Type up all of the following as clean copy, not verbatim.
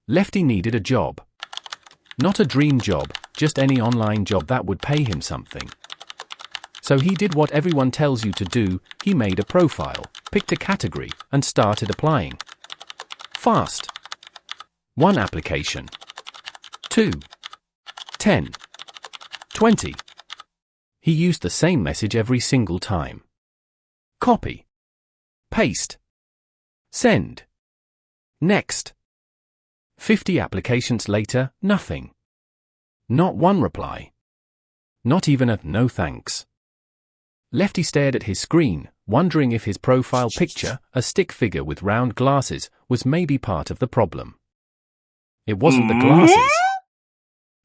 Lefty needed a job. Not a dream job, just any online job that would pay him something. So he did what everyone tells you to do. He made a profile, picked a category, and started applying. Fast. 1 application. 2. 10. 20. He used the same message every single time. Copy. Paste. Send. Next. 50 applications later, nothing. Not one reply. Not even a no thanks. Lefty stared at his screen, wondering if his profile picture, a stick figure with round glasses, was maybe part of the problem. It wasn't the glasses.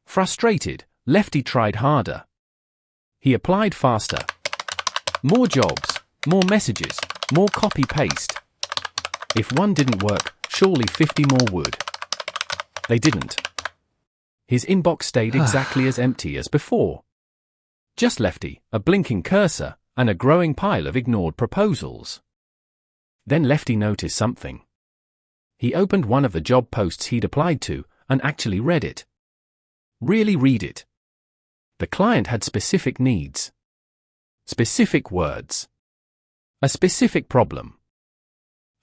Frustrated, Lefty tried harder. He applied faster. More jobs, more messages, more copy-paste. If one didn't work, surely 50 more would. They didn't. His inbox stayed exactly as empty as before. Just Lefty, a blinking cursor, and a growing pile of ignored proposals. Then Lefty noticed something. He opened one of the job posts he'd applied to, and actually read it. Really read it. The client had specific needs. Specific words. A specific problem.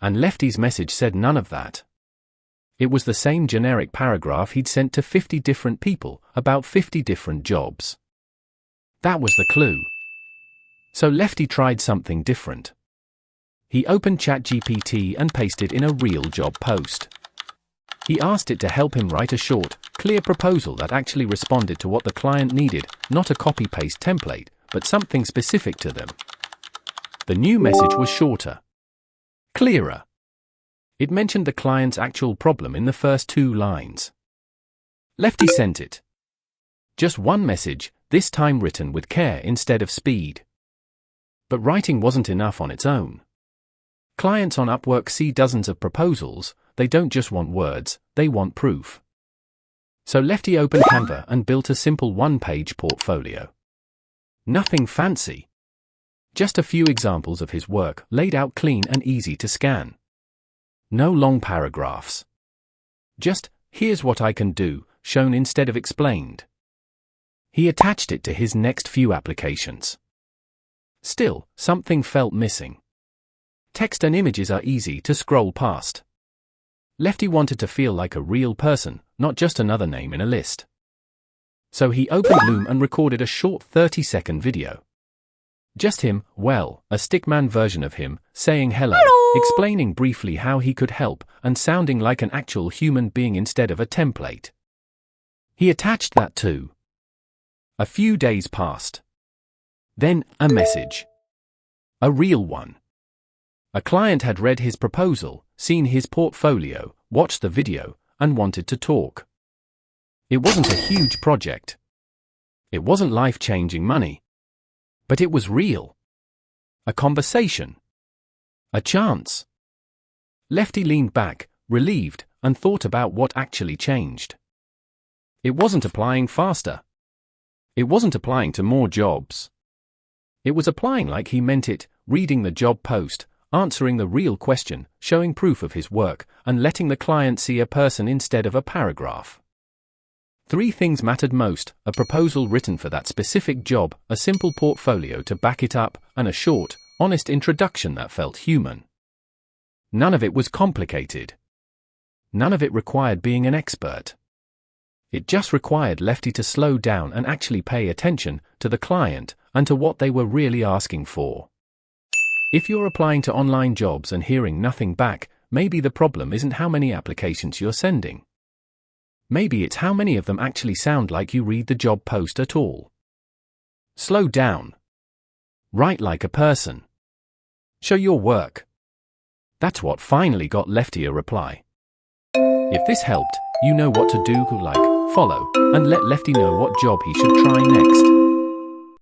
And Lefty's message said none of that. It was the same generic paragraph he'd sent to 50 different people about 50 different jobs. That was the clue. So Lefty tried something different. He opened ChatGPT and pasted in a real job post. He asked it to help him write a short, clear proposal that actually responded to what the client needed, not a copy-paste template, but something specific to them. The new message was shorter. Clearer. It mentioned the client's actual problem in the first 2 lines. Lefty sent it. Just one message, this time written with care instead of speed. But writing wasn't enough on its own. Clients on Upwork see dozens of proposals. They don't just want words, they want proof. So Lefty opened Canva and built a simple 1-page portfolio. Nothing fancy. Just a few examples of his work, laid out clean and easy to scan. No long paragraphs. Just, here's what I can do, shown instead of explained. He attached it to his next few applications. Still, something felt missing. Text and images are easy to scroll past. Lefty wanted to feel like a real person, not just another name in a list. So he opened Loom and recorded a short 30-second video. Just him, well, a stickman version of him, saying hello, explaining briefly how he could help, and sounding like an actual human being instead of a template. He attached that too. A few days passed. Then, a message. A real one. A client had read his proposal, seen his portfolio, watched the video, and wanted to talk. It wasn't a huge project. It wasn't life-changing money. But it was real. A conversation. A chance. Lefty leaned back, relieved, and thought about what actually changed. It wasn't applying faster. It wasn't applying to more jobs. It was applying like he meant it, reading the job post, answering the real question, showing proof of his work, and letting the client see a person instead of a paragraph. 3 things mattered most: a proposal written for that specific job, a simple portfolio to back it up, and a short, honest introduction that felt human. None of it was complicated. None of it required being an expert. It just required Lefty to slow down and actually pay attention to the client and to what they were really asking for. If you're applying to online jobs and hearing nothing back, maybe the problem isn't how many applications you're sending. Maybe it's how many of them actually sound like you read the job post at all. Slow down. Write like a person. Show your work. That's what finally got Lefty a reply. If this helped, you know what to do, like, follow, and let Lefty know what job he should try next.